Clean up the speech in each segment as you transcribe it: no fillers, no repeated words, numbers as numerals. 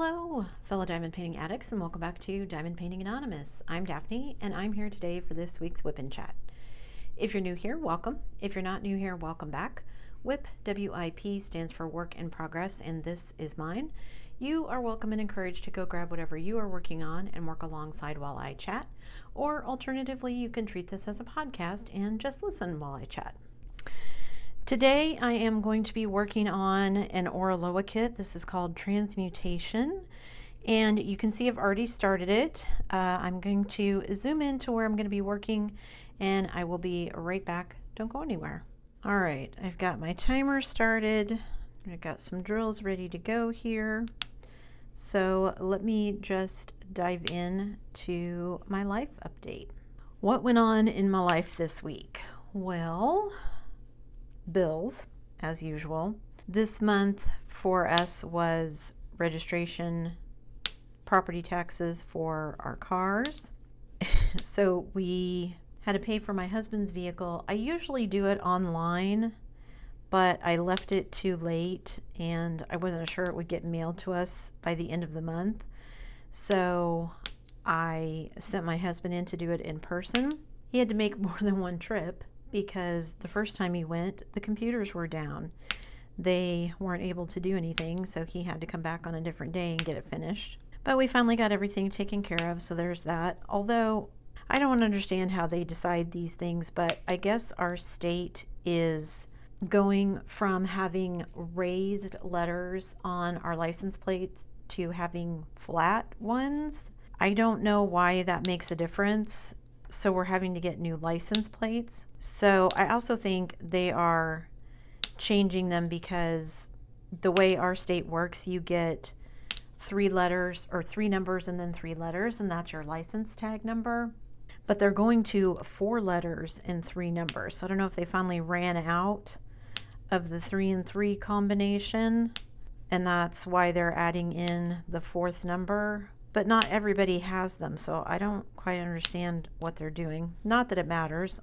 Hello, fellow diamond painting addicts, and welcome back to Diamond Painting Anonymous. I'm Daphne, and I'm here today for this week's WIP and Chat. If you're new here, welcome. If you're not new here, welcome back. WIP, W-I-P, stands for Work in Progress, and this is mine. You are welcome and encouraged to go grab whatever you are working on and work alongside while I chat, or alternatively, you can treat this as a podcast and just listen while I chat. Today I am going to be working on an Oraloa kit. This is called Transmutation, and you can see I've already started it. I'm going to zoom in to where I'm going to be working, and I will be right back. Don't go anywhere. All right, I've got my timer started. I've got some drills ready to go here. So let me just dive in to my life update. What went on in my life this week? Well, bills, as usual. This month for us was registration, property taxes for our cars. So we had to pay for my husband's vehicle. I usually do it online, but I left it too late and I wasn't sure it would get mailed to us by the end of the month. So I sent my husband in to do it in person. He had to make more than one trip, because the first time he went, the computers were down. They weren't able to do anything, so he had to come back on a different day and get it finished. But we finally got everything taken care of, so there's that. Although, I don't understand how they decide these things, but I guess our state is going from having raised letters on our license plates to having flat ones. I don't know why that makes a difference. So we're having to get new license plates. So I also think they are changing them because the way our state works, you get 3 letters or 3 numbers and then 3 letters, and that's your license tag number. But they're going to 4 letters and 3 numbers. So I don't know if they finally ran out of the 3 and 3 combination, and that's why they're adding in the 4th number. But not everybody has them, so I don't quite understand what they're doing. Not that it matters.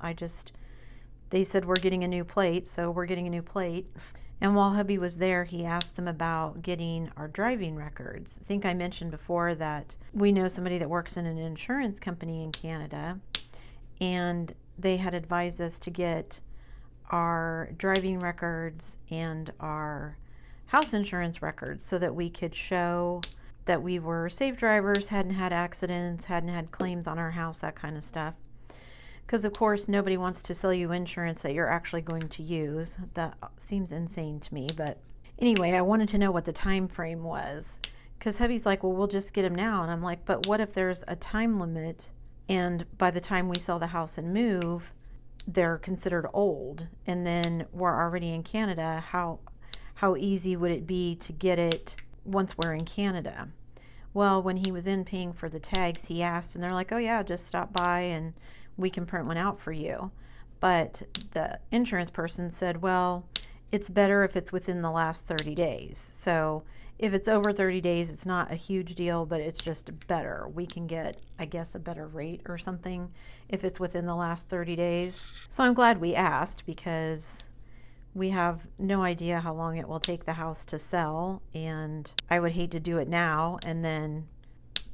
They said we're getting a new plate, so we're getting a new plate. And while hubby was there, he asked them about getting our driving records. I think I mentioned before that we know somebody that works in an insurance company in Canada, and they had advised us to get our driving records and our house insurance records so that we could show that we were safe drivers, hadn't had accidents, hadn't had claims on our house, that kind of stuff. Because of course nobody wants to sell you insurance that you're actually going to use. That seems insane to me, but anyway, I wanted to know what the time frame was, because hubby's like, well, we'll just get them now, and I'm like, but what if there's a time limit and by the time we sell the house and move, they're considered old, and then we're already in Canada? How easy would it be to get it once we're in Canada? Well, when he was in paying for the tags, he asked, and they're like, oh yeah, just stop by and we can print one out for you. But the insurance person said, well, it's better if it's within the last 30 days. So if it's over 30 days, it's not a huge deal, but it's just better. We can get, I guess, a better rate or something if it's within the last 30 days. So I'm glad we asked, because we have no idea how long it will take the house to sell, and I would hate to do it now and then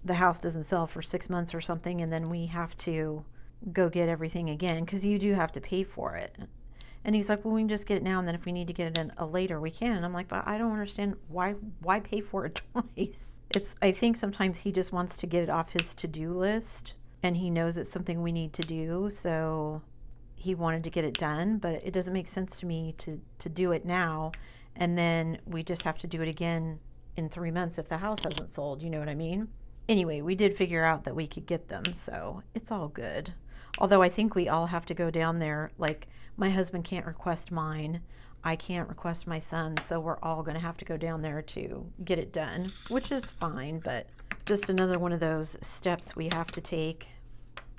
the house doesn't sell for 6 months or something, and then we have to go get everything again, because you do have to pay for it. And he's like, well, we can just get it now, and then if we need to get it in a later, we can. And I'm like, but I don't understand why pay for it twice. I think sometimes he just wants to get it off his to-do list, and he knows it's something we need to do, so he wanted to get it done. But it doesn't make sense to me to do it now, and then we just have to do it again in 3 months if the house hasn't sold. You know what I mean? Anyway, we did figure out that we could get them, so it's all good. Although I think we all have to go down there. Like, my husband can't request mine, I can't request my son's, so we're all going to have to go down there to get it done, which is fine, but just another one of those steps we have to take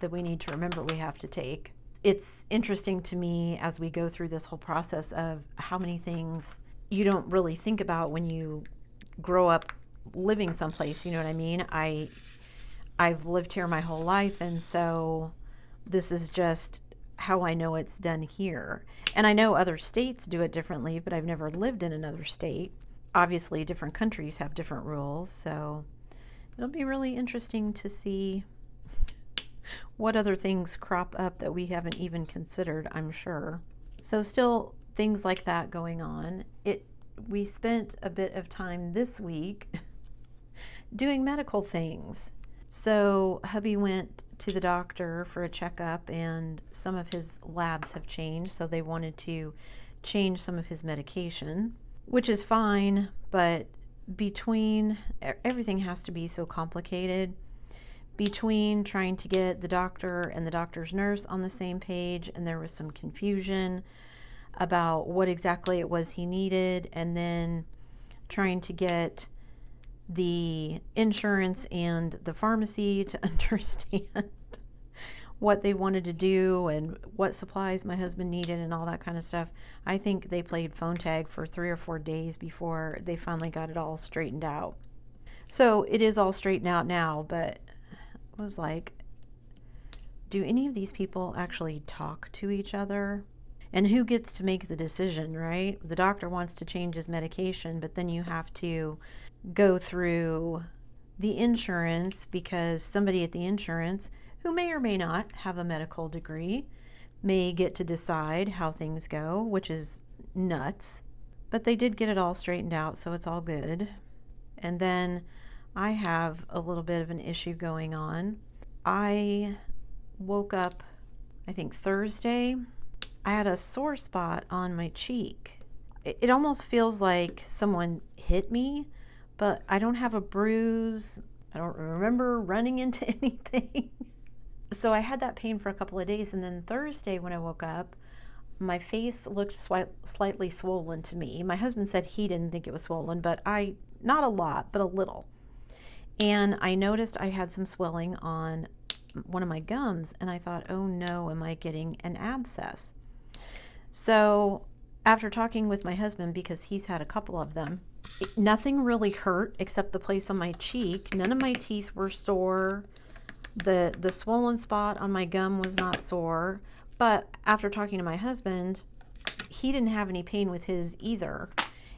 that we need to remember we have to take. It's interesting to me as we go through this whole process of how many things you don't really think about when you grow up living someplace, you know what I mean? I've lived here my whole life, and so this is just how I know it's done here. And I know other states do it differently, but I've never lived in another state. Obviously, different countries have different rules, so it'll be really interesting to see what other things crop up that we haven't even considered, I'm sure. So still things like that going on. We spent a bit of time this week doing medical things. So hubby went to the doctor for a checkup, and some of his labs have changed, so they wanted to change some of his medication, which is fine, but everything has to be so complicated. Between trying to get the doctor and the doctor's nurse on the same page, and there was some confusion about what exactly it was he needed, and then trying to get the insurance and the pharmacy to understand what they wanted to do and what supplies my husband needed and all that kind of stuff. I think they played phone tag for 3 or 4 days before they finally got it all straightened out. So it is all straightened out now, but it was like, do any of these people actually talk to each other? And who gets to make the decision, right? The doctor wants to change his medication, but then you have to go through the insurance, because somebody at the insurance, who may or may not have a medical degree, may get to decide how things go, which is nuts. But they did get it all straightened out, so it's all good. And then I have a little bit of an issue going on. I woke up, I think Thursday. I had a sore spot on my cheek. It almost feels like someone hit me, but I don't have a bruise. I don't remember running into anything. So I had that pain for a couple of days, and then Thursday when I woke up, my face looked slightly swollen to me. My husband said he didn't think it was swollen, but not a lot, but a little. And I noticed I had some swelling on one of my gums, and I thought, oh no, am I getting an abscess? So after talking with my husband, because he's had a couple of them, nothing really hurt except the place on my cheek. None of my teeth were sore. The swollen spot on my gum was not sore. But after talking to my husband, he didn't have any pain with his either.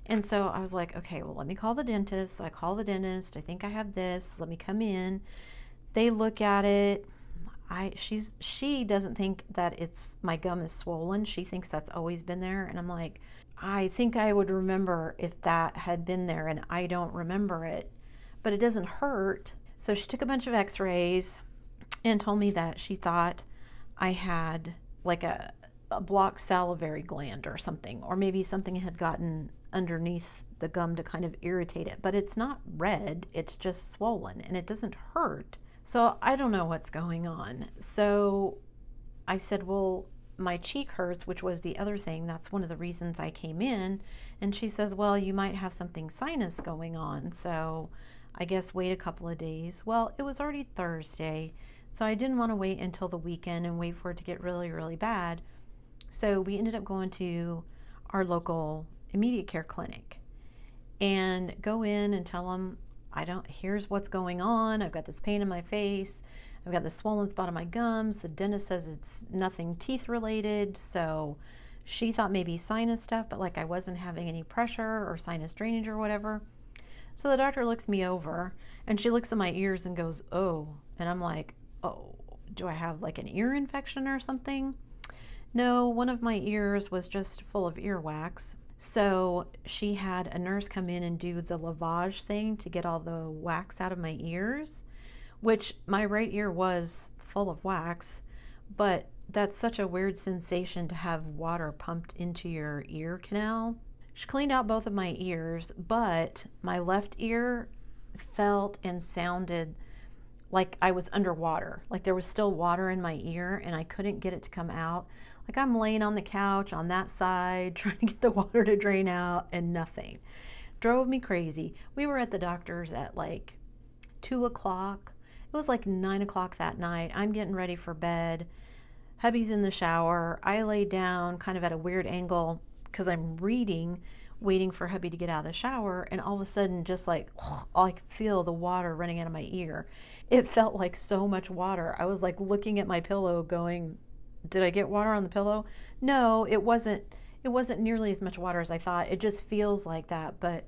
And so I was like, okay, well, let me call the dentist. So I call the dentist. I think I have this. Let me come in. They look at it. She doesn't think that my gum is swollen. She thinks that's always been there. And I'm like, I think I would remember if that had been there, and I don't remember it, but it doesn't hurt. So she took a bunch of x-rays and told me that she thought I had like a blocked salivary gland or something, or maybe something had gotten underneath the gum to kind of irritate it, but it's not red, it's just swollen and it doesn't hurt. So I don't know what's going on. So I said, well, my cheek hurts, which was the other thing. That's one of the reasons I came in. And she says, well, you might have something sinus going on. So I guess wait a couple of days. Well, it was already Thursday, so I didn't want to wait until the weekend and wait for it to get really, really bad. So we ended up going to our local immediate care clinic and go in and tell them, here's what's going on. I've got this pain in my face. I've got this swollen spot on my gums. The dentist says it's nothing teeth related. So she thought maybe sinus stuff, but like I wasn't having any pressure or sinus drainage or whatever. So the doctor looks me over and she looks at my ears and goes, oh, and I'm like, oh, do I have like an ear infection or something? No, one of my ears was just full of earwax. So she had a nurse come in and do the lavage thing to get all the wax out of my ears, which my right ear was full of wax, but that's such a weird sensation to have water pumped into your ear canal. She cleaned out both of my ears, but my left ear felt and sounded like I was underwater. Like there was still water in my ear and I couldn't get it to come out. Like I'm laying on the couch on that side trying to get the water to drain out and nothing. Drove me crazy. We were at the doctor's at like 2 o'clock. It was like 9 o'clock that night. I'm getting ready for bed. Hubby's in the shower. I lay down kind of at a weird angle because I'm reading, waiting for hubby to get out of the shower, and all of a sudden just like I could feel the water running out of my ear. It felt like so much water. I was like looking at my pillow going, did I get water on the pillow? No, it wasn't nearly as much water as I thought. It just feels like that, but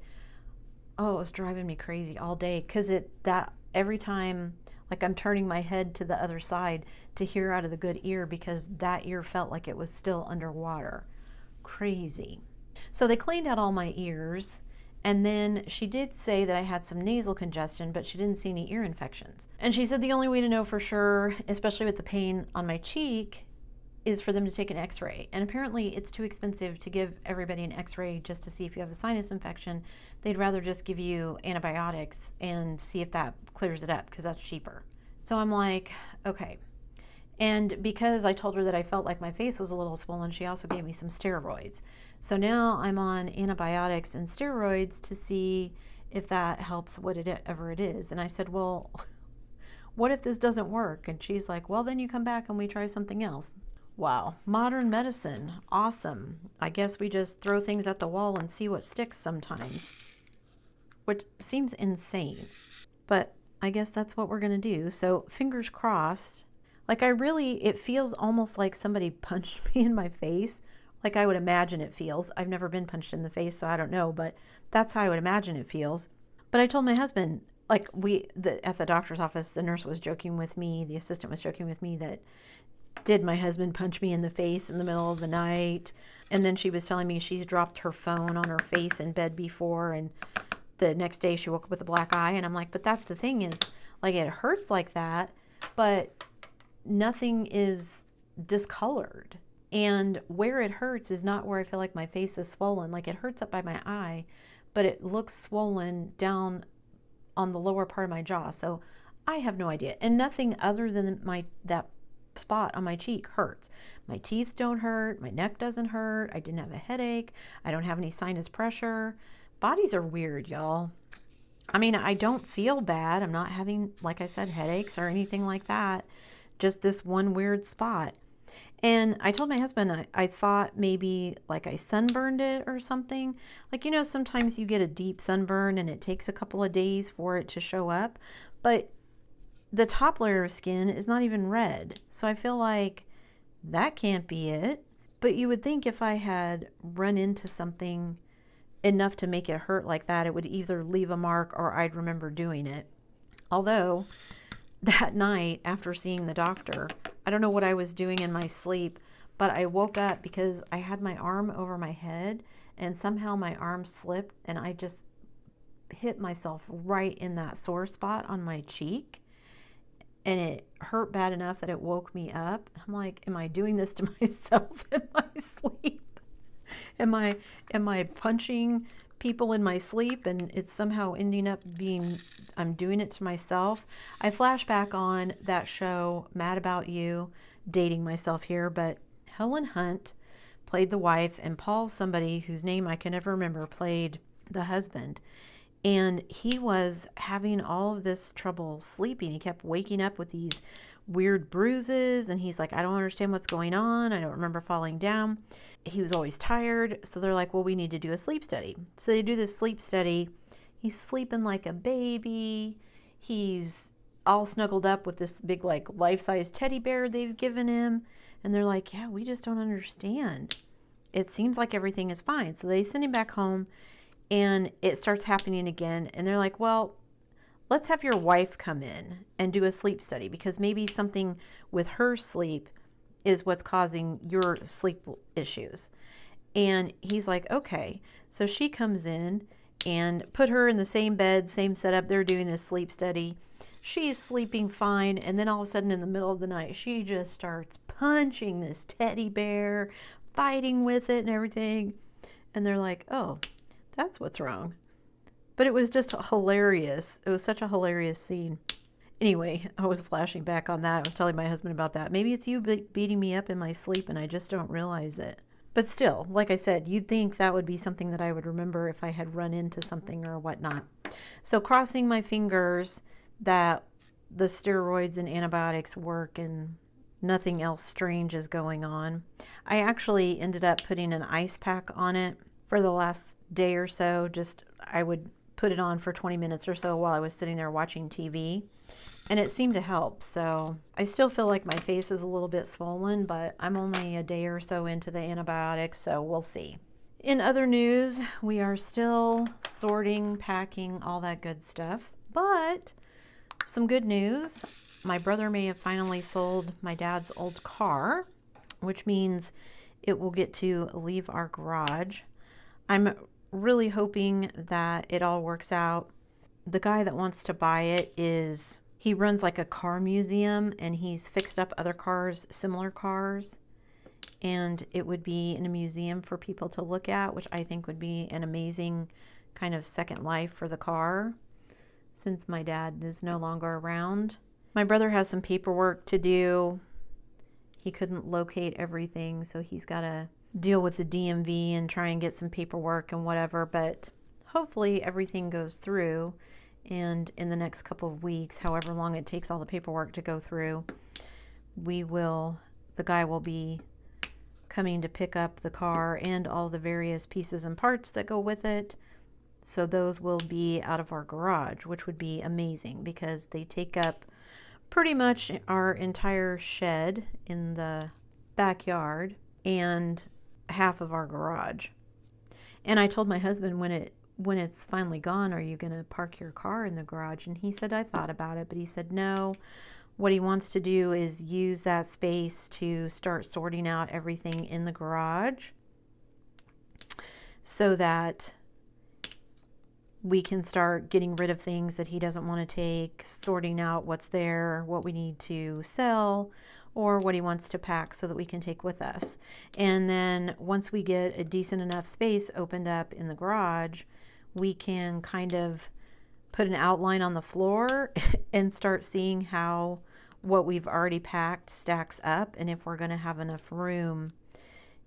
Oh, it was driving me crazy all day because that every time, like I'm turning my head to the other side to hear out of the good ear because that ear felt like it was still underwater. Crazy. So they cleaned out all my ears, and then she did say that I had some nasal congestion, but she didn't see any ear infections. And she said the only way to know for sure, especially with the pain on my cheek, is for them to take an x-ray. And apparently it's too expensive to give everybody an x-ray just to see if you have a sinus infection. They'd rather just give you antibiotics and see if that clears it up because that's cheaper. So I'm like, okay. And because I told her that I felt like my face was a little swollen, she also gave me some steroids. So now I'm on antibiotics and steroids to see if that helps whatever it is. And I said, well, what if this doesn't work? And she's like, well, then you come back and we try something else. Wow, modern medicine, awesome. I guess we just throw things at the wall and see what sticks sometimes, which seems insane, but I guess that's what we're gonna do. So fingers crossed. Like it feels almost like somebody punched me in my face, like I would imagine it feels. I've never been punched in the face, so I don't know, but that's how I would imagine it feels. But I told my husband, like at the doctor's office, the nurse was joking with me, the assistant was joking with me that did my husband punch me in the face in the middle of the night? And then she was telling me she's dropped her phone on her face in bed before, and the next day she woke up with a black eye. And I'm like, but that's the thing is, like, it hurts like that, but nothing is discolored. And where it hurts is not where I feel like my face is swollen. Like, it hurts up by my eye, but it looks swollen down on the lower part of my jaw. So I have no idea. And nothing other than that spot on my cheek hurts. My teeth don't hurt. My neck doesn't hurt. I didn't have a headache. I don't have any sinus pressure. Bodies are weird, y'all. I mean, I don't feel bad. I'm not having, like I said, headaches or anything like that. Just this one weird spot. And I told my husband I thought maybe like I sunburned it or something. Like, sometimes you get a deep sunburn and it takes a couple of days for it to show up. But the top layer of skin is not even red. So I feel like that can't be it. But you would think if I had run into something enough to make it hurt like that, it would either leave a mark or I'd remember doing it. Although that night after seeing the doctor, I don't know what I was doing in my sleep, but I woke up because I had my arm over my head and somehow my arm slipped and I just hit myself right in that sore spot on my cheek. And it hurt bad enough that it woke me up. I'm like, am I doing this to myself in my sleep? Am I punching people in my sleep and it's somehow ending up being, I'm doing it to myself? I flash back on that show, Mad About You, dating myself here, but Helen Hunt played the wife and Paul, somebody whose name I can never remember, played the husband. And he was having all of this trouble sleeping. He kept waking up with these weird bruises. And he's like, I don't understand what's going on. I don't remember falling down. He was always tired. So they're like, well, we need to do a sleep study. So they do this sleep study. He's sleeping like a baby. He's all snuggled up with this big, like, life-size teddy bear they've given him. And they're like, yeah, we just don't understand. It seems like everything is fine. So they send him back home. And it starts happening again. And they're like, well, let's have your wife come in and do a sleep study because maybe something with her sleep is what's causing your sleep issues. And he's like, okay. So she comes in and put her in the same bed, same setup. They're doing this sleep study. She's sleeping fine. And then all of a sudden in the middle of the night, she just starts punching this teddy bear, fighting with it and everything. And they're like, oh, that's what's wrong. But it was just hilarious. It was such a hilarious scene. Anyway, I was flashing back on that. I was telling my husband about that. Maybe it's you beating me up in my sleep and I just don't realize it. But still, like I said, you'd think that would be something that I would remember if I had run into something or whatnot. So crossing my fingers that the steroids and antibiotics work and nothing else strange is going on. I actually ended up putting an ice pack on it for the last day or so. Just I would put it on for 20 minutes or so while I was sitting there watching TV, and it seemed to help. So I still feel like my face is a little bit swollen, but I'm only a day or so into the antibiotics, so we'll see. In other news, we are still sorting, packing, all that good stuff. But some good news. My brother may have finally sold my dad's old car, which means it will get to leave our garage. I'm really hoping that it all works out. The guy that wants to buy it he runs like a car museum, and he's fixed up other cars, similar cars, and it would be in a museum for people to look at, which I think would be an amazing kind of second life for the car since my dad is no longer around. My brother has some paperwork to do. He couldn't locate everything, so he's got to deal with the DMV and try and get some paperwork and whatever, but hopefully everything goes through, and in the next couple of weeks, however long it takes all the paperwork to go through, the guy will be coming to pick up the car and all the various pieces and parts that go with it. So those will be out of our garage, which would be amazing because they take up pretty much our entire shed in the backyard and half of our garage. And I told my husband, when it's finally gone, are you going to park your car in the garage? And he said, I thought about it, but he said no. What he wants to do is use that space to start sorting out everything in the garage so that we can start getting rid of things that he doesn't want to take, sorting out what's there, what we need to sell, or what he wants to pack so that we can take with us. And then once we get a decent enough space opened up in the garage, we can kind of put an outline on the floor and start seeing how what we've already packed stacks up, and if we're going to have enough room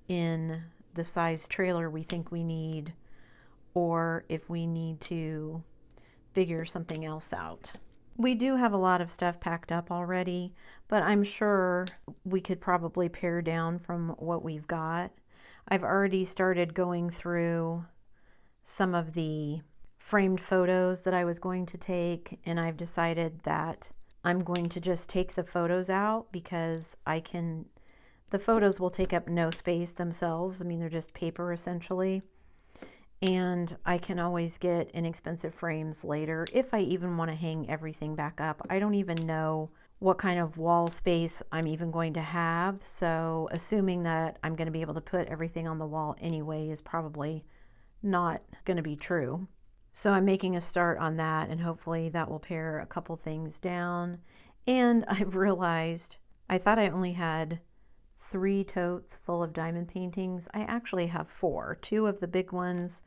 in the size trailer we think we need, or if we need to figure something else out. We do have a lot of stuff packed up already, but I'm sure we could probably pare down from what we've got. I've already started going through some of the framed photos that I was going to take, and I've decided that I'm going to just take the photos out because the photos will take up no space themselves. I mean, they're just paper essentially. And I can always get inexpensive frames later if I even want to hang everything back up. I don't even know what kind of wall space I'm even going to have. So assuming that I'm going to be able to put everything on the wall anyway is probably not going to be true. So I'm making a start on that, and hopefully that will pare a couple things down. And I've realized I thought I only had 3 totes full of diamond paintings. I actually have 4, 2 of the big ones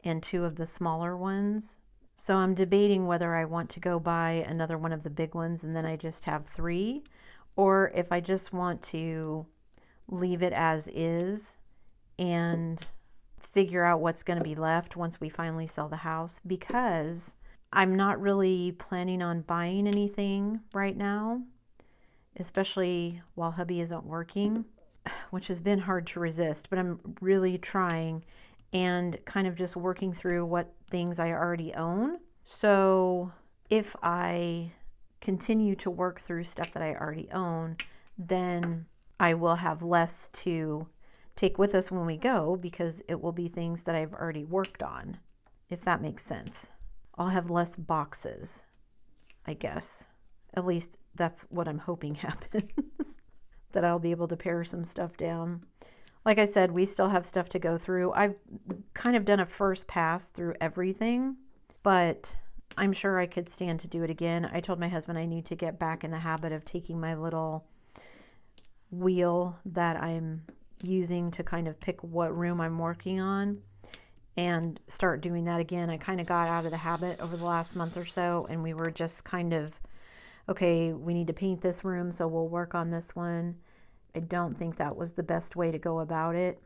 and 2 of the smaller ones. So I'm debating whether I want to go buy another one of the big ones and then I just have 3, or if I just want to leave it as is and figure out what's going to be left once we finally sell the house, because I'm not really planning on buying anything right now, especially while hubby isn't working, which has been hard to resist, but I'm really trying and kind of just working through what things I already own. So if I continue to work through stuff that I already own, then I will have less to take with us when we go, because it will be things that I've already worked on, if that makes sense. I'll have less boxes, I guess. At least that's what I'm hoping happens, that I'll be able to pare some stuff down. Like I said, we still have stuff to go through. I've kind of done a first pass through everything, but I'm sure I could stand to do it again. I told my husband I need to get back in the habit of taking my little wheel that I'm using to kind of pick what room I'm working on and start doing that again. I kind of got out of the habit over the last month or so, and we were just kind of, okay, we need to paint this room, so we'll work on this one. I don't think that was the best way to go about it.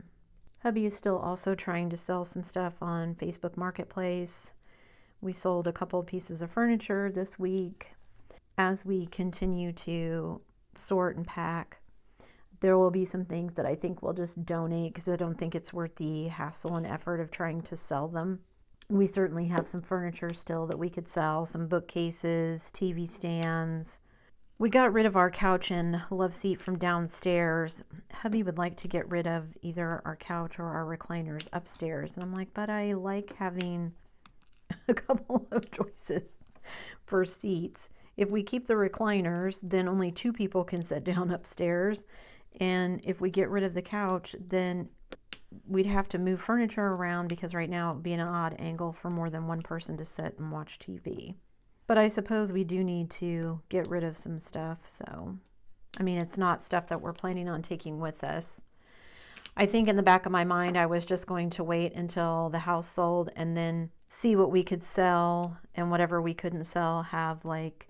Hubby is still also trying to sell some stuff on Facebook Marketplace. We sold a couple pieces of furniture this week. As we continue to sort and pack, there will be some things that I think we'll just donate because I don't think it's worth the hassle and effort of trying to sell them. We certainly have some furniture still that we could sell, some bookcases, TV stands. We got rid of our couch and love seat from downstairs. Hubby would like to get rid of either our couch or our recliners upstairs. And I'm like, but I like having a couple of choices for seats. If we keep the recliners, then only 2 people can sit down upstairs. And if we get rid of the couch, then we'd have to move furniture around because right now it would be an odd angle for more than one person to sit and watch TV. But I suppose we do need to get rid of some stuff. So, I mean, it's not stuff that we're planning on taking with us. I think in the back of my mind, I was just going to wait until the house sold and then see what we could sell, and whatever we couldn't sell, have like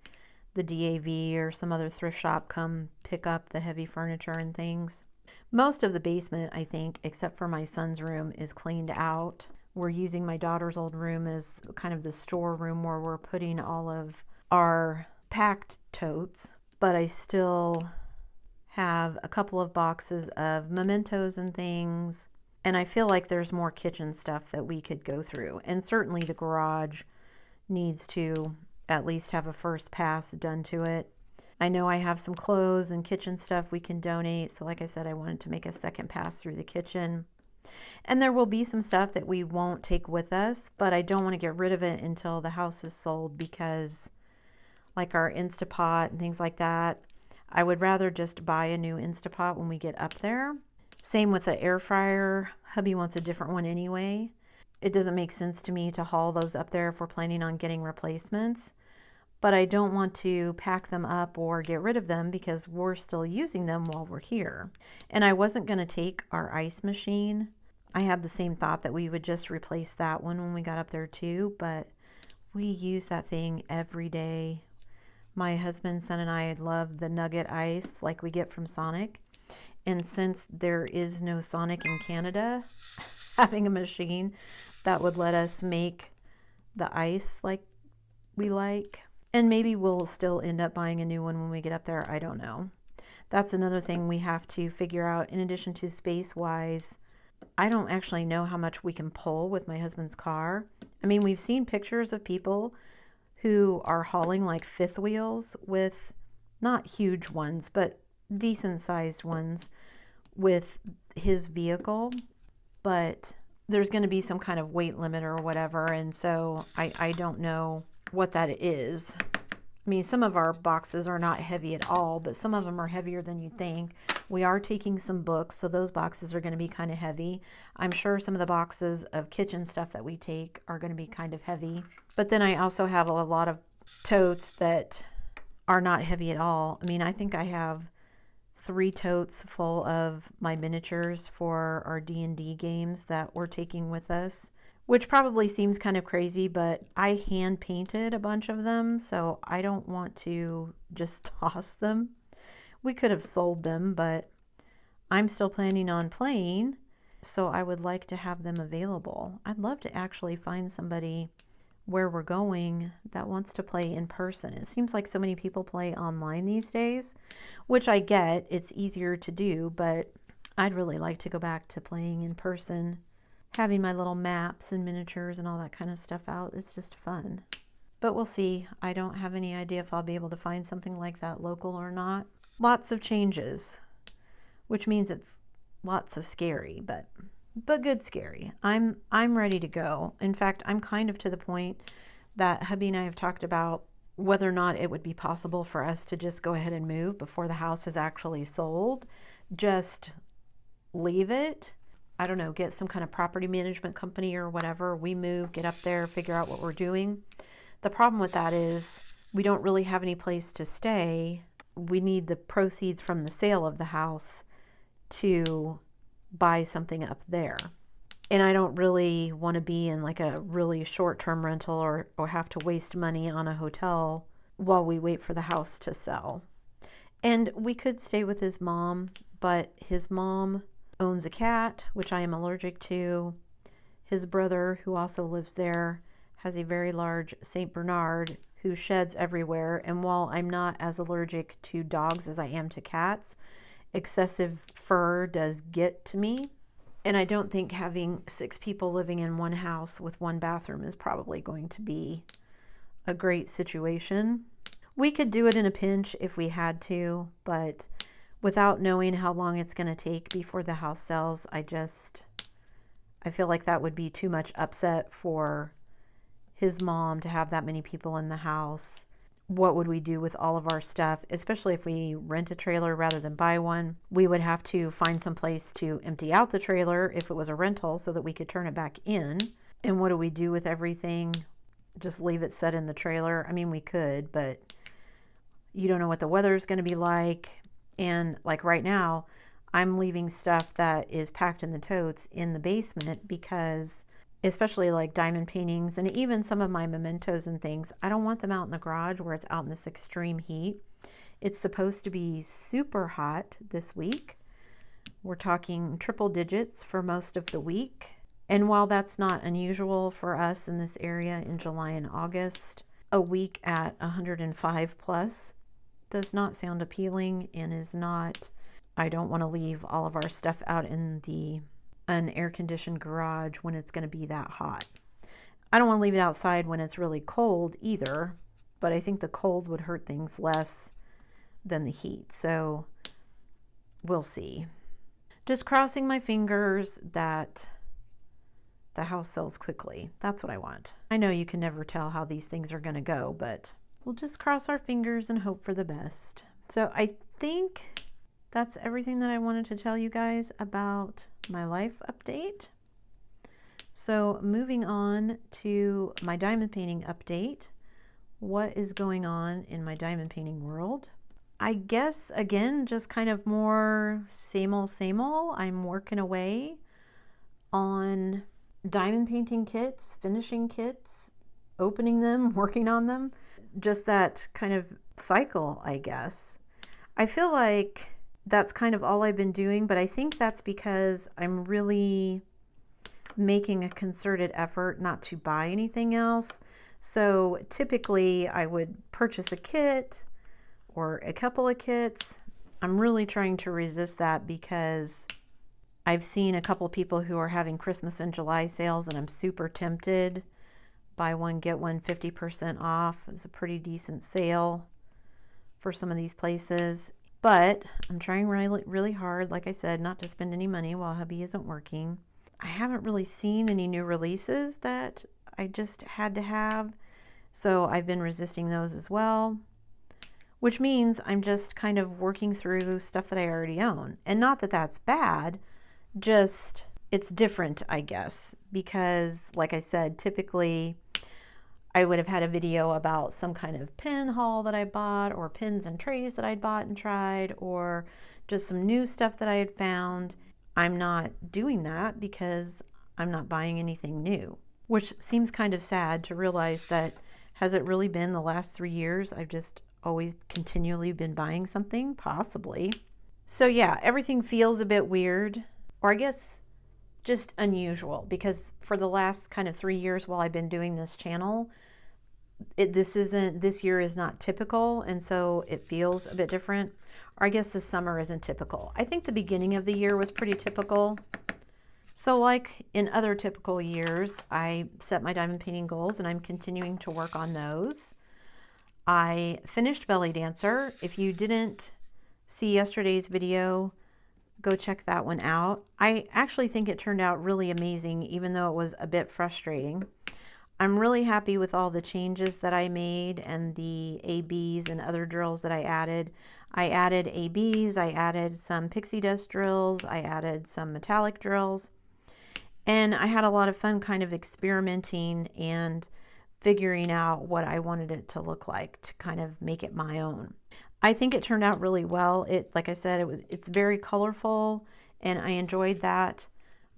the DAV or some other thrift shop come pick up the heavy furniture and things. Most of the basement, I think, except for my son's room, is cleaned out. We're using my daughter's old room as kind of the storeroom where we're putting all of our packed totes, but I still have a couple of boxes of mementos and things, and I feel like there's more kitchen stuff that we could go through, and certainly the garage needs to at least have a first pass done to it. I know I have some clothes and kitchen stuff we can donate, so like I said, I wanted to make a second pass through the kitchen. And there will be some stuff that we won't take with us, but I don't want to get rid of it until the house is sold, because like our Instapot and things like that, I would rather just buy a new Instapot when we get up there. Same with the air fryer. Hubby wants a different one anyway. It doesn't make sense to me to haul those up there if we're planning on getting replacements. But I don't want to pack them up or get rid of them because we're still using them while we're here. And I wasn't going to take our ice machine. I had the same thought that we would just replace that one when we got up there too, but we use that thing every day. My husband, son, and I love the nugget ice like we get from Sonic. And since there is no Sonic in Canada, having a machine that would let us make the ice like we like. And maybe we'll still end up buying a new one when we get up there. I don't know. That's another thing we have to figure out. In addition to space-wise, I don't actually know how much we can pull with my husband's car. I mean, we've seen pictures of people who are hauling like fifth wheels with, not huge ones, but decent-sized ones with his vehicle. But there's going to be some kind of weight limit or whatever, and so I don't know what that is. I mean, some of our boxes are not heavy at all, but some of them are heavier than you'd think. We are taking some books, so those boxes are going to be kind of heavy. I'm sure some of the boxes of kitchen stuff that we take are going to be kind of heavy. But then I also have a lot of totes that are not heavy at all. I mean, I think I have 3 totes full of my miniatures for our D&D games that we're taking with us, which probably seems kind of crazy, but I hand painted a bunch of them, so I don't want to just toss them. We could have sold them, but I'm still planning on playing, so I would like to have them available. I'd love to actually find somebody where we're going that wants to play in person. It seems like so many people play online these days, which I get. It's easier to do, but I'd really like to go back to playing in person. Having my little maps and miniatures and all that kind of stuff out is just fun. But we'll see. I don't have any idea if I'll be able to find something like that local or not. Lots of changes, which means it's lots of scary, but good scary. I'm ready to go. In fact, I'm kind of to the point that hubby and I have talked about whether or not it would be possible for us to just go ahead and move before the house is actually sold. Just leave it. I don't know, get some kind of property management company or whatever. We move, get up there, figure out what we're doing. The problem with that is we don't really have any place to stay. We need the proceeds from the sale of the house to buy something up there. And I don't really want to be in like a really short-term rental or have to waste money on a hotel while we wait for the house to sell. And we could stay with his mom, but his mom owns a cat, which I am allergic to. His brother, who also lives there, has a very large Saint Bernard who sheds everywhere. And while I'm not as allergic to dogs as I am to cats, excessive fur does get to me. And I don't think having 6 people living in one house with one bathroom is probably going to be a great situation. We could do it in a pinch if we had to, but without knowing how long it's going to take before the house sells, I feel like that would be too much upset for his mom to have that many people in the house. What would we do with all of our stuff, especially if we rent a trailer rather than buy one? We would have to find some place to empty out the trailer if it was a rental so that we could turn it back in. And what do we do with everything? Just leave it set in the trailer? I mean, we could, but you don't know what the weather is going to be like. And like right now, I'm leaving stuff that is packed in the totes in the basement because, especially like diamond paintings and even some of my mementos and things, I don't want them out in the garage where it's out in this extreme heat. It's supposed to be super hot this week. We're talking triple digits for most of the week. And while that's not unusual for us in this area in July and August, a week at 105 plus does not sound appealing and is not. I don't want to leave all of our stuff out in an air-conditioned garage when it's going to be that hot. I don't want to leave it outside when it's really cold either, but I think the cold would hurt things less than the heat. So we'll see. Just crossing my fingers that the house sells quickly. That's what I want. I know you can never tell how these things are going to go, but we'll just cross our fingers and hope for the best. So I think that's everything that I wanted to tell you guys about my life update. So moving on to my diamond painting update. What is going on in my diamond painting world? I guess, again, just kind of more same old, same old. I'm working away on diamond painting kits, finishing kits, opening them, working on them. Just that kind of cycle, I guess. I feel like that's kind of all I've been doing, but I think that's because I'm really making a concerted effort not to buy anything else. So typically I would purchase a kit or a couple of kits. I'm really trying to resist that because I've seen a couple of people who are having Christmas and July sales and I'm super tempted. Buy one, get one 50% off. It's a pretty decent sale for some of these places. But I'm trying really, really hard, like I said, not to spend any money while hubby isn't working. I haven't really seen any new releases that I just had to have. So I've been resisting those as well, which means I'm just kind of working through stuff that I already own. And not that that's bad, just it's different, I guess, because like I said, typically I would have had a video about some kind of pin haul that I bought or pins and trays that I'd bought and tried or just some new stuff that I had found. I'm not doing that because I'm not buying anything new, which seems kind of sad to realize that has it really been the last 3 years? I've just always continually been buying something, possibly. So yeah, everything feels a bit weird, or I guess just unusual, because for the last kind of 3 years while I've been doing this channel, this year is not typical, and so it feels a bit different. Or I guess the summer isn't typical. I think the beginning of the year was pretty typical. So like in other typical years, I set my diamond painting goals and I'm continuing to work on those. I finished Belly Dancer. If you didn't see yesterday's video, go check that one out. I actually think it turned out really amazing, even though it was a bit frustrating. I'm really happy with all the changes that I made and the ABs and other drills that I added. I added ABs, I added some pixie dust drills, I added some metallic drills, and I had a lot of fun kind of experimenting and figuring out what I wanted it to look like to kind of make it my own. I think it turned out really well. Like I said, it's very colorful and I enjoyed that.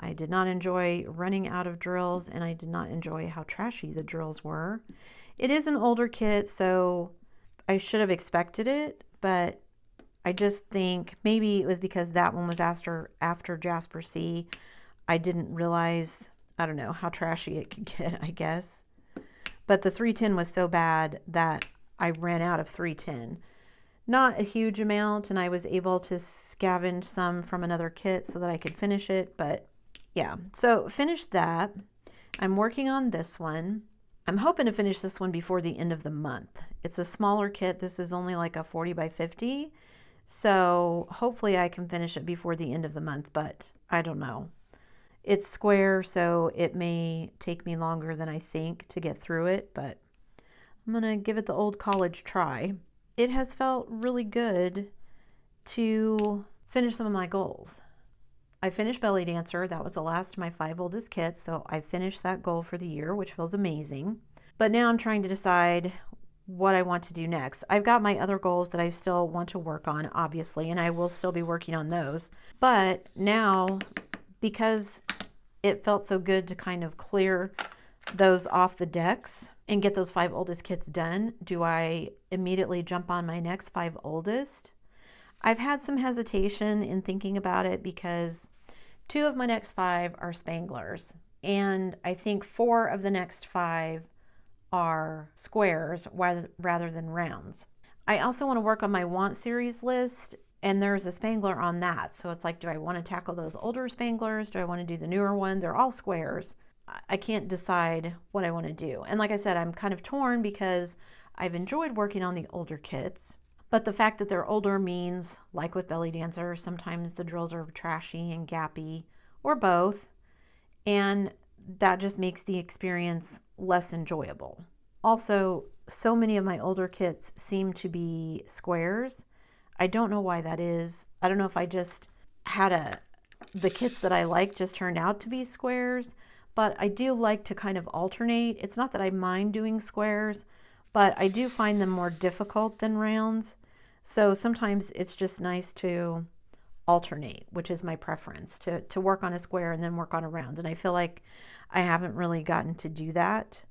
I did not enjoy running out of drills and I did not enjoy how trashy the drills were. It is an older kit, so I should have expected it, but I just think maybe it was because that one was after Jasper C. I didn't realize, I don't know, how trashy it could get, I guess. But the 310 was so bad that I ran out of 310. Not a huge amount, and I was able to scavenge some from another kit so that I could finish it, but yeah. So finished that. I'm working on this one. I'm hoping to finish this one before the end of the month. It's a smaller kit. This is only like a 40 by 50. So hopefully I can finish it before the end of the month, but I don't know. It's square, so it may take me longer than I think to get through it, but I'm going to give it the old college try. It has felt really good to finish some of my goals. I finished Belly Dancer. That was the last of my 5 oldest kits, so I finished that goal for the year, which feels amazing. But now I'm trying to decide what I want to do next. I've got my other goals that I still want to work on, obviously, and I will still be working on those. But now, because it felt so good to kind of clear those off the decks and get those 5 oldest kits done, do I immediately jump on my next 5 oldest? I've had some hesitation in thinking about it because 2 of my next 5 are Spanglers, and I think 4 of the next 5 are squares rather than rounds. I also want to work on my want series list, and there's a Spangler on that. So it's like, do I want to tackle those older Spanglers? Do I want to do the newer one? They're all squares. I can't decide what I want to do. And like I said, I'm kind of torn because I've enjoyed working on the older kits, but the fact that they're older means, like with Belly Dancer, sometimes the drills are trashy and gappy, or both, and that just makes the experience less enjoyable. Also, so many of my older kits seem to be squares. I don't know why that is. I don't know if I just had the kits that I like just turned out to be squares, but I do like to kind of alternate. It's not that I mind doing squares, but I do find them more difficult than rounds. So sometimes it's just nice to alternate, which is my preference, to work on a square and then work on a round. And I feel like I haven't really gotten to do that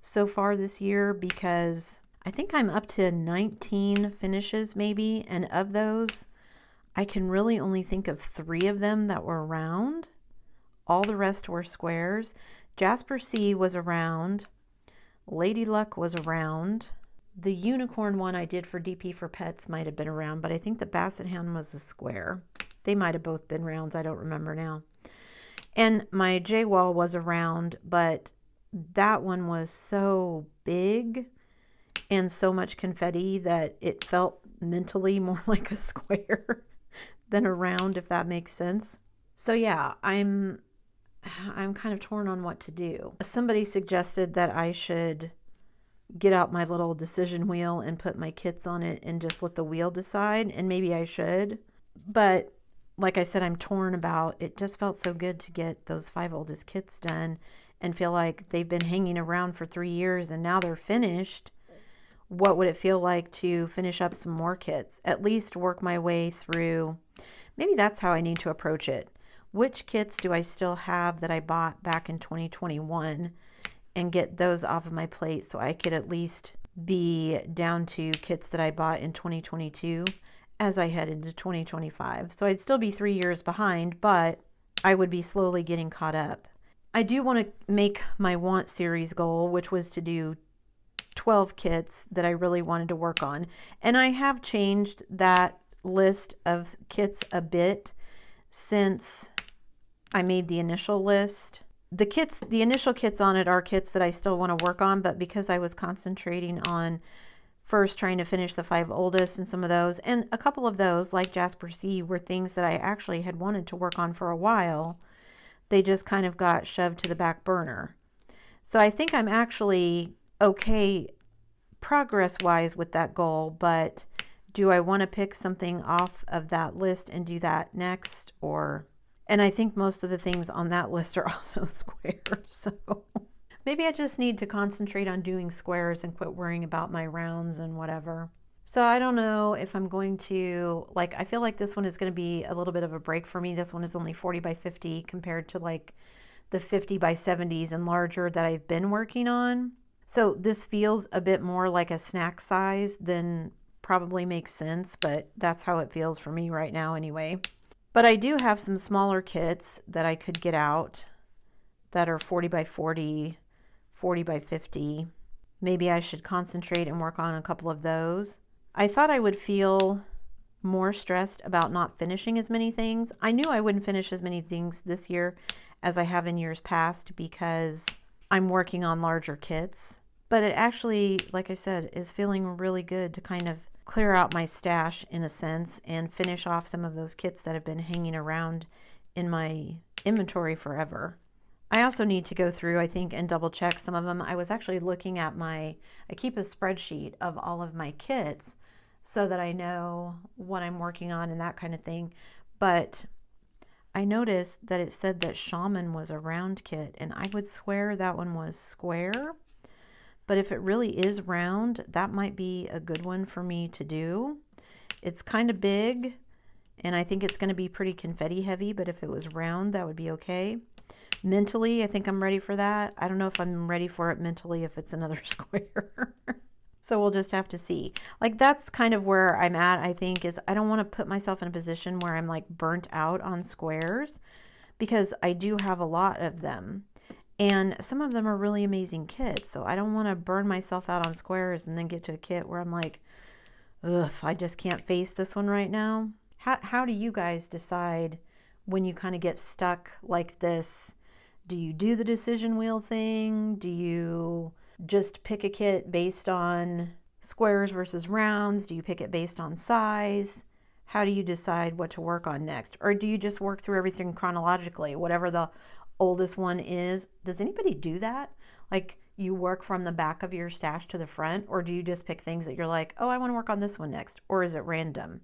so far this year because I think I'm up to 19 finishes maybe, and of those I can really only think of 3 of them that were round. All the rest were squares. Jasper C was a round. Lady Luck was a round. The unicorn one I did for DP for Pets might have been a round, but I think the Basset Hound was a square. They might have both been rounds. I don't remember now. And my J-Wall was a round, but that one was so big and so much confetti that it felt mentally more like a square than a round, if that makes sense. So yeah, I'm kind of torn on what to do. Somebody suggested that I should get out my little decision wheel and put my kits on it and just let the wheel decide, and maybe I should. But like I said, I'm torn about it. Just felt so good to get those 5 oldest kits done and feel like they've been hanging around for 3 years and now they're finished. What would it feel like to finish up some more kits? At least work my way through. Maybe that's how I need to approach it. Which kits do I still have that I bought back in 2021 and get those off of my plate so I could at least be down to kits that I bought in 2022 as I head into 2025. So I'd still be 3 years behind, but I would be slowly getting caught up. I do want to make my want series goal, which was to do 12 kits that I really wanted to work on. And I have changed that list of kits a bit since I made the initial list. The initial kits on it are kits that I still want to work on, but because I was concentrating on first trying to finish the 5 oldest and some of those, and a couple of those, like Jasper C, were things that I actually had wanted to work on for a while. They just kind of got shoved to the back burner. So I think I'm actually okay progress-wise with that goal, but do I want to pick something off of that list and do that next? And I think most of the things on that list are also squares, so maybe I just need to concentrate on doing squares and quit worrying about my rounds and whatever. So I don't know if I'm going to, I feel like this one is going to be a little bit of a break for me. This one is only 40 by 50 compared to the 50 by 70s and larger that I've been working on. So this feels a bit more like a snack size than probably makes sense, but that's how it feels for me right now anyway. But I do have some smaller kits that I could get out that are 40 by 40, 40 by 50. Maybe I should concentrate and work on a couple of those. I thought I would feel more stressed about not finishing as many things. I knew I wouldn't finish as many things this year as I have in years past because I'm working on larger kits. But it actually, like I said, is feeling really good to kind of clear out my stash in a sense and finish off some of those kits that have been hanging around in my inventory forever. I also need to go through, I think, and double check some of them. I was actually looking at I keep a spreadsheet of all of my kits so that I know what I'm working on and that kind of thing. But I noticed that it said that Shaman was a round kit, and I would swear that one was square. But if it really is round, that might be a good one for me to do. It's kind of big, and I think it's going to be pretty confetti heavy, but if it was round, that would be okay. Mentally, I think I'm ready for that. I don't know if I'm ready for it mentally if it's another square. So we'll just have to see. Like, that's kind of where I'm at, I think, is I don't want to put myself in a position where I'm like burnt out on squares, because I do have a lot of them. And some of them are really amazing kits. So I don't want to burn myself out on squares and then get to a kit where I'm like, ugh, I just can't face this one right now. How do you guys decide when you kind of get stuck like this? Do you do the decision wheel thing? Do you just pick a kit based on squares versus rounds? Do you pick it based on size? How do you decide what to work on next? Or do you just work through everything chronologically, whatever the oldest one is? Does anybody do that? Like, you work from the back of your stash to the front, or do you just pick things that you're like, oh, I want to work on this one next? Or is it random?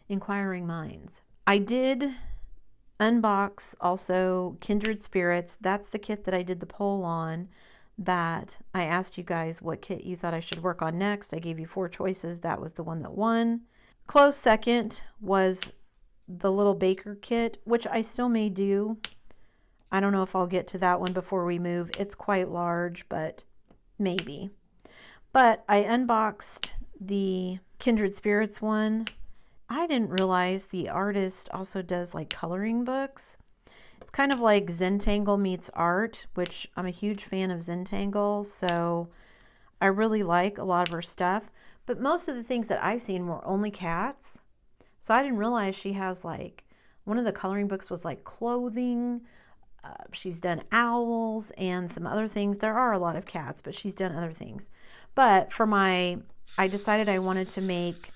Inquiring minds. I did unbox also Kindred Spirits. That's the kit that I did the poll on, that I asked you guys what kit you thought I should work on next. I gave you 4 choices. That was the one that won. Close second was the little baker kit, which I still may do. I don't know if I'll get to that one before we move. It's quite large, but maybe. But I unboxed the Kindred Spirits one. I didn't realize the artist also does like coloring books. It's kind of like Zentangle meets art, which I'm a huge fan of Zentangle, so I really like a lot of her stuff. But most of the things that I've seen were only cats. So I didn't realize she has like, one of the coloring books was like clothing. She's done owls and some other things. There are a lot of cats, but she's done other things. But for I decided I wanted to make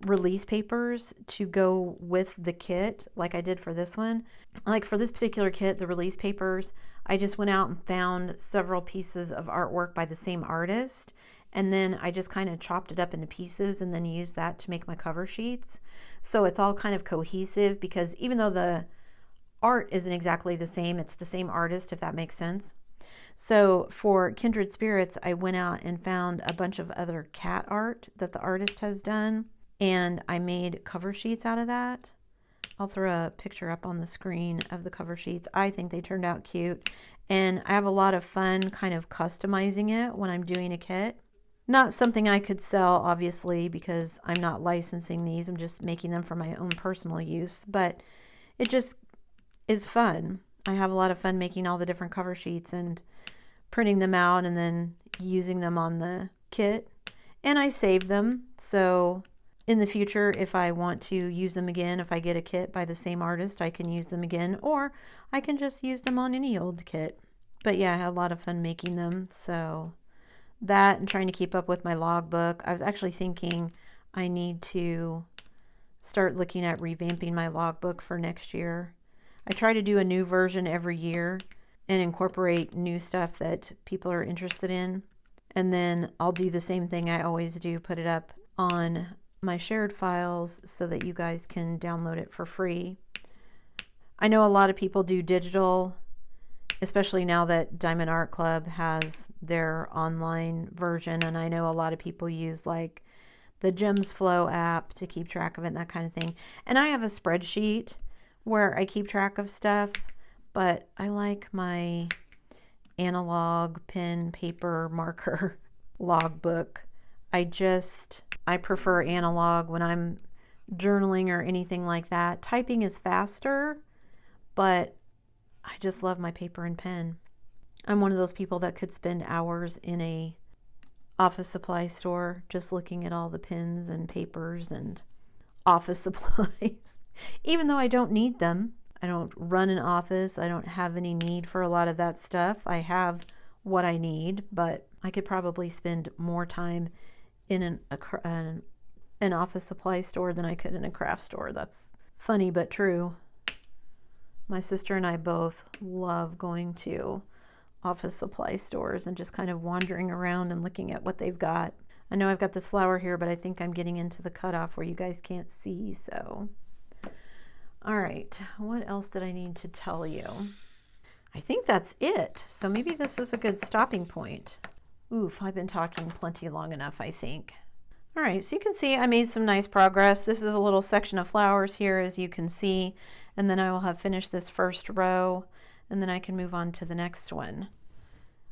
release papers to go with the kit like I did for this one. Like for this particular kit, the release papers, I just went out and found several pieces of artwork by the same artist, and then I just kind of chopped it up into pieces and then used that to make my cover sheets. So it's all kind of cohesive, because even though the art isn't exactly the same, it's the same artist, if that makes sense. So for Kindred Spirits, I went out and found a bunch of other cat art that the artist has done, and I made cover sheets out of that. I'll throw a picture up on the screen of the cover sheets. I think they turned out cute, and I have a lot of fun kind of customizing it when I'm doing a kit. Not something I could sell, obviously, because I'm not licensing these. I'm just making them for my own personal use, but it just is fun. I have a lot of fun making all the different cover sheets and printing them out and then using them on the kit. And I save them, so in the future, if I want to use them again, if I get a kit by the same artist, I can use them again, or I can just use them on any old kit. But yeah, I had a lot of fun making them. So that, and trying to keep up with my logbook. I was actually thinking I need to start looking at revamping my logbook for next year. I try to do a new version every year and incorporate new stuff that people are interested in. And then I'll do the same thing I always do, put it up on my shared files so that you guys can download it for free. I know a lot of people do digital, especially now that Diamond Art Club has their online version, and I know a lot of people use like the Gems Flow app to keep track of it and that kind of thing. And I have a spreadsheet where I keep track of stuff, but I like my analog pen, paper, marker logbook. I prefer analog when I'm journaling or anything like that. Typing is faster, but I just love my paper and pen. I'm one of those people that could spend hours in a office supply store just looking at all the pens and papers and office supplies. Even though I don't need them. I don't run an office. I don't have any need for a lot of that stuff. I have what I need, but I could probably spend more time in an office supply store than I could in a craft store. That's funny but true. My sister and I both love going to office supply stores and just kind of wandering around and looking at what they've got. I know I've got this flower here, but I think I'm getting into the cutoff where you guys can't see, so. All right, what else did I need to tell you? I think that's it. So maybe this is a good stopping point. Oof, I've been talking plenty long enough, I think. All right, so you can see I made some nice progress. This is a little section of flowers here, as you can see, and then I will have finished this first row, and then I can move on to the next one.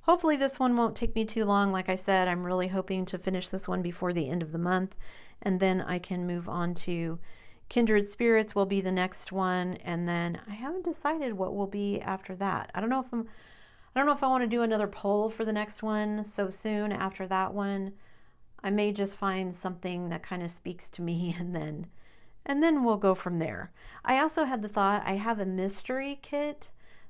Hopefully this one won't take me too long. Like I said, I'm really hoping to finish this one before the end of the month, and then I can move on to Kindred Spirits will be the next one, and then I haven't decided what will be after that. I don't know if I want to do another poll for the next one so soon after that one. I may just find something that kind of speaks to me, and then we'll go from there. I also had the thought, I have a mystery kit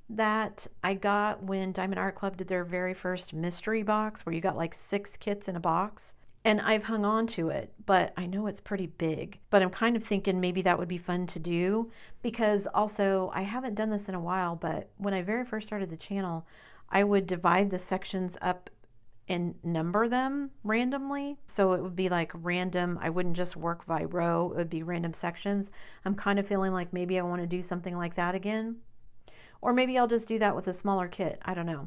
that I got when Diamond Art Club did their very first mystery box, where you got like 6 kits in a box. And I've hung on to it, but I know it's pretty big. But I'm kind of thinking maybe that would be fun to do, because also I haven't done this in a while, but when I very first started the channel, I would divide the sections up and number them randomly. So it would be like random. I wouldn't just work by row. It would be random sections. I'm kind of feeling like maybe I want to do something like that again. Or maybe I'll just do that with a smaller kit. I don't know.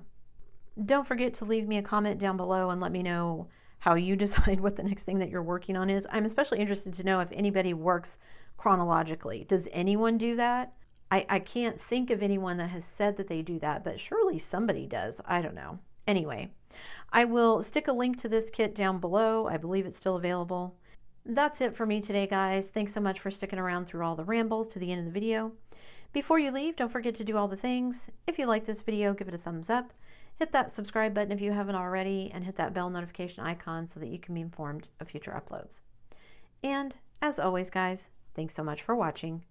Don't forget to leave me a comment down below and let me know how you decide what the next thing that you're working on is. I'm especially interested to know if anybody works chronologically. Does anyone do that? I can't think of anyone that has said that they do that, but surely somebody does. I don't know. Anyway, I will stick a link to this kit down below. I believe it's still available. That's it for me today, guys. Thanks so much for sticking around through all the rambles to the end of the video. Before you leave, don't forget to do all the things. If you like this video, give it a thumbs up. Hit that subscribe button if you haven't already, and hit that bell notification icon so that you can be informed of future uploads. And as always, guys, thanks so much for watching.